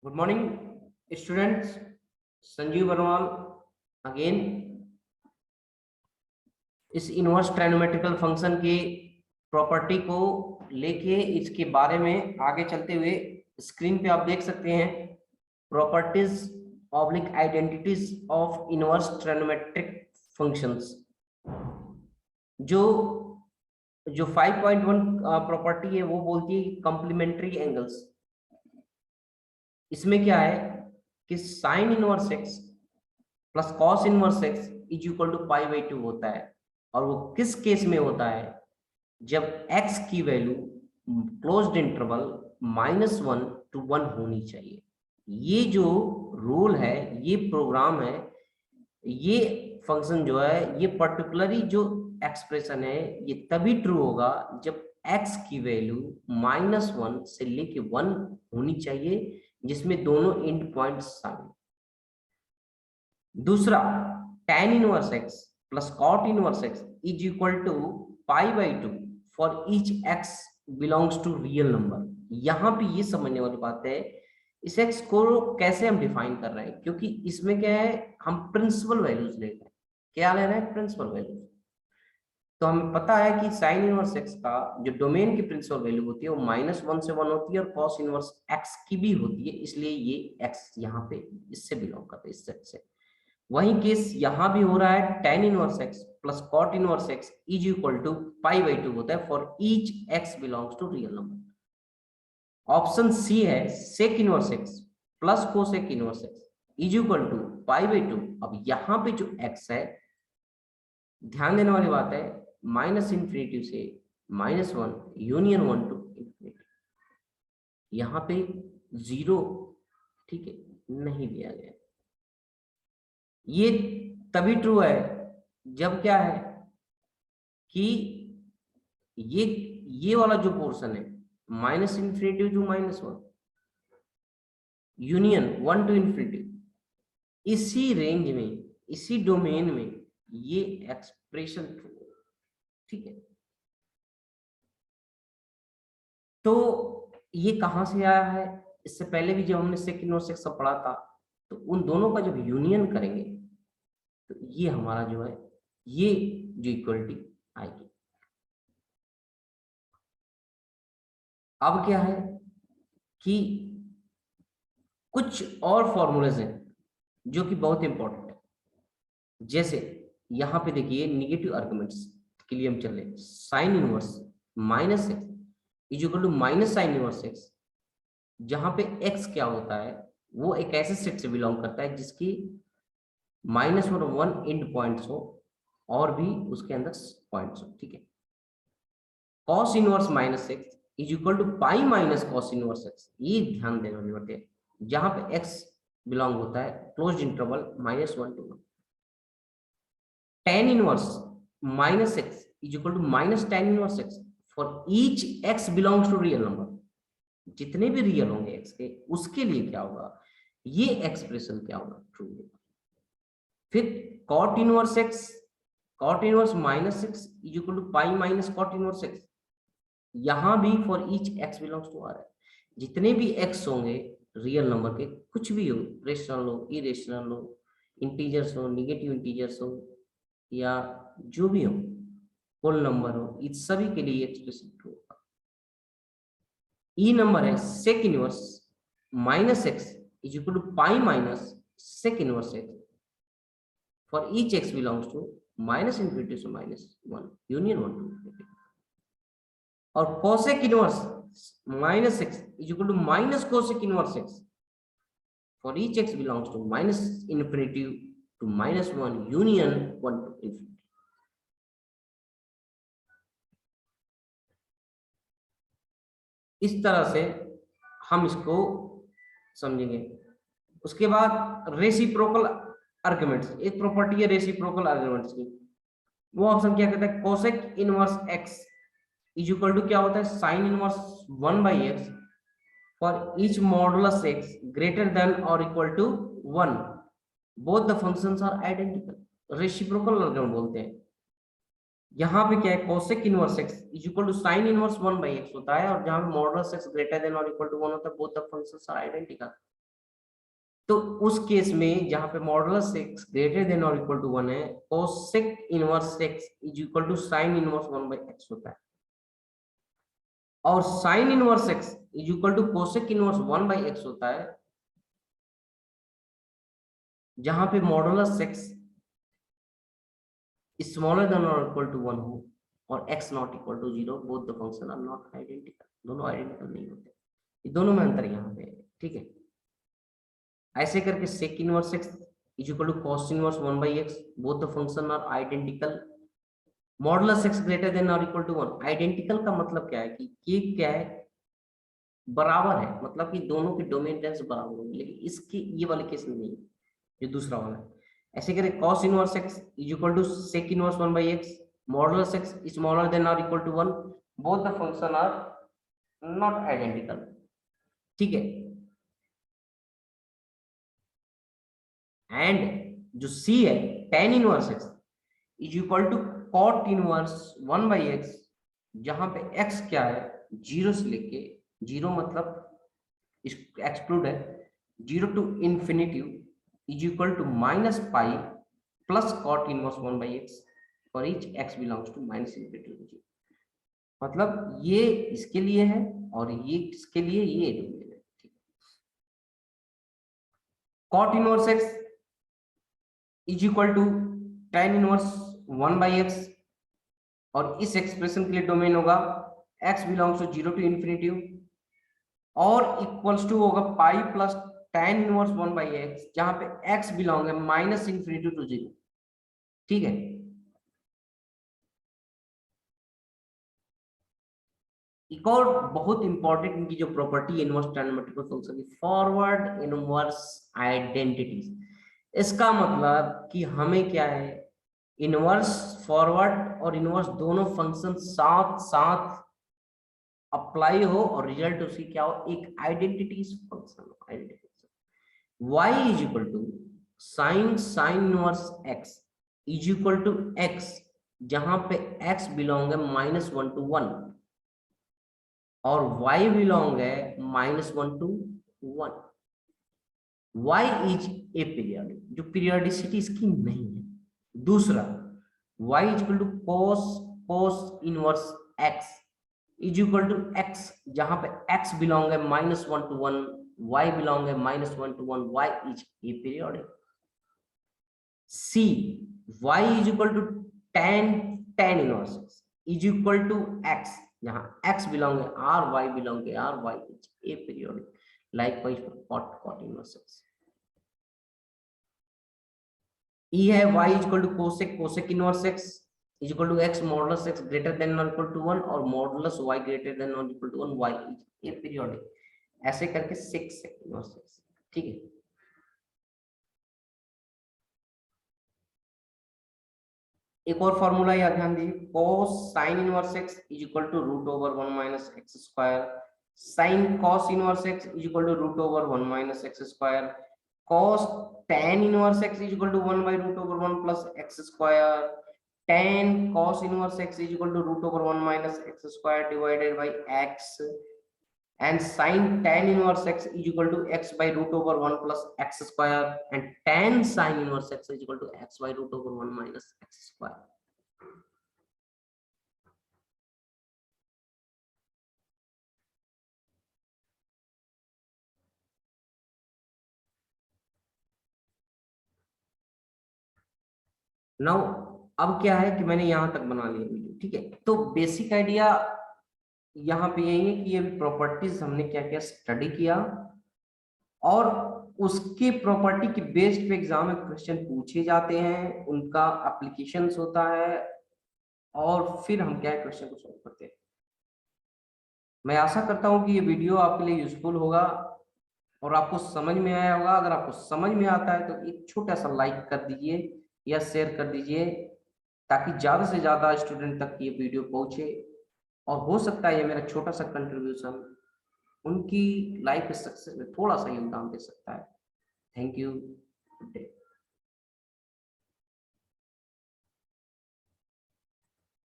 Good morning students, Sanjeev वर्माल again. इस inverse trigonometrical function की प्रॉपर्टी को लेके इसके बारे में आगे चलते हुए स्क्रीन पे आप देख सकते हैं properties oblique identities of inverse trigonometric functions. जो 5.1 प्रॉपर्टी है वो बोलती है कॉम्प्लीमेंट्री एंगल्स। इसमें क्या है कि sine inverse x plus cos inverse x is equal to pi by 2 होता है। और वो किस केस में होता है? जब x की वैल्यू क्लोज्ड इंटरवल -1 to 1 होनी चाहिए। ये जो रूल है, ये प्रोग्राम है, ये फंक्शन जो है, ये पर्टिकुलरली जो एक्सप्रेशन है ये तभी ट्रू होगा जब x की वैल्यू -1 से लेके 1 होनी चाहिए, जिसमें दोनों एंड पॉइंट्स शामिल। दूसरा, tan inverse x plus cot inverse x is equal to pi by 2 for each x belongs to real number. यहां पे ये समझने वाली बात है, इस x को कैसे हम डिफाइन कर रहे हैं, क्योंकि इसमें क्या है, हम प्रिंसिपल वैल्यूज ले रहे हैं। क्या ले रहे हैं? Principal values. तो हमें पता है कि साइन इनवर्स x का जो डोमेन की प्रिंसिपल वैल्यू होती है वो -1 से 1 होती है और cos इनवर्स x की भी होती है, इसलिए ये x यहाँ पे इससे बिलोंग करता है, इस सेट से। वही केस यहां भी हो रहा है, tan inverse x plus cot inverse x is equal to pi by 2 होता है for each x belongs to real number. Option C है sec inverse x plus cosec inverse x is equal to pi by 2। अब यहाँ पे जो x है, ध्यान देने वाली बात है, -∞ से -1 यूनियन 1 to ∞। यहाँ पे 0, ठीक है, नहीं दिया गया। ये तभी ट्रू है जब क्या है कि ये वाला जो पोर्शन है -∞ to -1 यूनियन 1 to ∞, इसी रेंज में, इसी डोमेन में ये एक्सप्रेशन ट्रू है, ठीक है। तो ये कहां से आया है? इससे पहले भी जब हमने सेक इनवर्स एक्स पढ़ा था, तो उन दोनों का जब यूनियन करेंगे तो ये हमारा जो है, ये जो इक्वलिटी आएगी। अब क्या है कि कुछ और फॉर्मूलेज हैं जो कि बहुत इंपॉर्टेंट है। जैसे यहां पे देखिए निगेटिव आर्गुमेंट्स के लिए हम चले, sine inverse minus x is equal to minus sine inverse x, जहां पे x क्या होता है, वो एक ऐसे सेट से बिलोंग करता है जिसकी -1 और 1 एंड पॉइंट्स हो और भी उसके अंदर पॉइंट्स हो, ठीक है। cos inverse minus x is equal to pi minus cos inverse x, ये ध्यान देने वाली बात है, जहां पे x बिलोंग होता है closed interval -1 to 1। tan inverse minus x is equal to minus tan inverse x for each x belongs to real number. जितने भी रियल होंगे x के, उसके लिए क्या होगा, ये एक्सप्रेशन क्या होगा, ट्रू होगा। फिर cot inverse x, cot inverse minus x is equal to pi minus cot inverse x, यहां भी for each x belongs to r है। जितने भी x होंगे रियल नंबर के, कुछ भी हो, रेशनल हो, इरेशनल हो, इंटीजर्स हो, नेगेटिव इंटीजर्स हो, या जो भी हो, होल नंबर हो, इस सभी के लिए एक्सप्रेशन ट्रू होगा। ई नंबर है sec inverse minus x is equal to pi minus sec inverse x for each x belongs to -∞ से -1 यूनियन 1 to ∞। और cosec inverse minus x is equal to minus cosec inverse x for each x belongs to -∞ to -1 union 1 to ∞। इस तरह से हम इसको समझेंगे। उसके बाद रेसिप्रोकल आर्गुमेंट्स, एक प्रॉपर्टी है रेसिप्रोकल आर्गुमेंट्स की, वो ऑप्शन क्या कहता है, cosec inverse x is equal to क्या होता है, sine inverse 1/x for each modulus x greater than और equal to 1 both the functions are identical. Reciprocal argument बोलते हैं। यहाँ पे क्या है, cosec inverse x is equal to sine inverse 1/x होता है, और जहां मॉडुलस x ग्रेटर देन और इक्वल टू 1 होता है, both the functions are identical. तो उस केस में जहां पे मॉडुलस एक्स ग्रेटर देन और इक्वल टू 1 है, cosec inverse x is equal to sine inverse 1 by x होता है, और sine inverse x is equal to cosec inverse 1 by x होता है, जहां पे मॉडुलस एक्स स्मॉलर देन और इक्वल टू 1 हो और x not equal to 0, both the function are not identical, दोनों आइडेंटिकल नहीं होते, ये दोनों में अंतर यहाँ पे है, ठीक है। ऐसे करके sec inverse x is equal to cos inverse 1 by x, both the function are identical, modulus x greater than और इक्वल टू 1। आइडेंटिकल का मतलब क्या है कि ये क्या है, बराबर है, मतलब कि दोनों के डोमेन टेंस बराबर होंगे, लेकिन इसके ये वाले केस में नहीं, जो दूसरा वाला है। ऐसे करें cos inverse x is equal to sec inverse 1 by x, modulus x smaller than और equal to 1, both the function are not identical, ठीक है। एंड जो c है tan inverse x is equal to cot inverse 1 by x, जहां पे x क्या है, 0 से लेके 0 मतलब एक्सक्लूड है, 0 to infinity is equal to minus pi plus cot inverse 1 by x for each x belongs to minus infinity to 0। मतलब ये इसके लिए है और ये इसके लिए ये डोमेन है, ठीक है। cot inverse x is equal to tan inverse 1 by x, और इस एक्सप्रेशन के लिए डोमेन होगा x belongs to 0 to infinity, और इक्वल्स टू होगा pi plus tan inverse 1 by x, जहां पे x बिलोंग है माइनस इंफिनिटी टू 0, ठीक है। एक और बहुत इंपॉर्टेंट इनकी जो प्रॉपर्टी है इनवर्स ट्रायनोमेट्रिकल फंक्शन की, फॉरवर्ड इनवर्स आइडेंटिटीज। इसका मतलब कि हमें क्या है, इनवर्स फॉरवर्ड और इनवर्स दोनों फंक्शन साथ साथ अप्लाई हो और रिजल्ट उसकी क्या हो, एक identities function, y is equal to sine inverse x is equal to x, जहां पे x बिलोंग है -1 टू 1 और y बिलोंग है -1 to 1। y is a period, जो पीरियडिसिटी इसकी नहीं है। दूसरा y is equal to cos inverse x is equal to x, जहां पे x बिलोंग है -1 टू 1, y बिलोंग है -1 to 1, y is a periodic. C y is equal to tan inverse is equal to x, जहां x belong है r, y belong है r, y is a periodic. Likewise for cot inverse x। E है y is equal to cosec inverse x is equal to x modulus x greater than और equal to 1 और modulus y greater than और equal to 1, y is a periodic. ऐसे करके sec inverse x, ठीक है। एक और फॉर्मूला याद ध्यान दीजिए, cos sin inverse x is equal to root over 1 minus x square, sin cos inverse x is equal to root over 1 minus x square, cos tan inverse x is equal to 1 by root over 1 plus x square, tan cos inverse x is equal to root over 1 minus x square divided by x, and sin tan inverse x is equal to x by root over 1 plus x square, and tan sin inverse x is equal to x by root over 1 minus x square. Now अब क्या है कि मैंने यहां तक बना लिया video, ठीक है। तो बेसिक आइडिया यहाँ पे यही है कि ये प्रॉपर्टीज हमने क्या क्या स्टडी किया और उसके प्रॉपर्टी के बेस्ड पे एग्जाम में क्वेश्चन पूछे जाते हैं, उनका एप्लीकेशंस होता है और फिर हम क्या है क्वेश्चन को सॉल्व करते हैं। मैं आशा करता हूं कि ये वीडियो आपके लिए यूजफुल होगा और आपको समझ में आया होगा। अगर आपको समझ में आता है तो एक छोटा सा लाइक कर दीजिए या शेयर कर दीजिए, ताकि ज्यादा से ज्यादा स्टूडेंट तक ये वीडियो पहुंचे और हो सकता है ये मेरा छोटा सा कंट्रीब्यूशन उनकी लाइफ सक्सेस में थोड़ा सा योगदान दे सकता है। Thank you.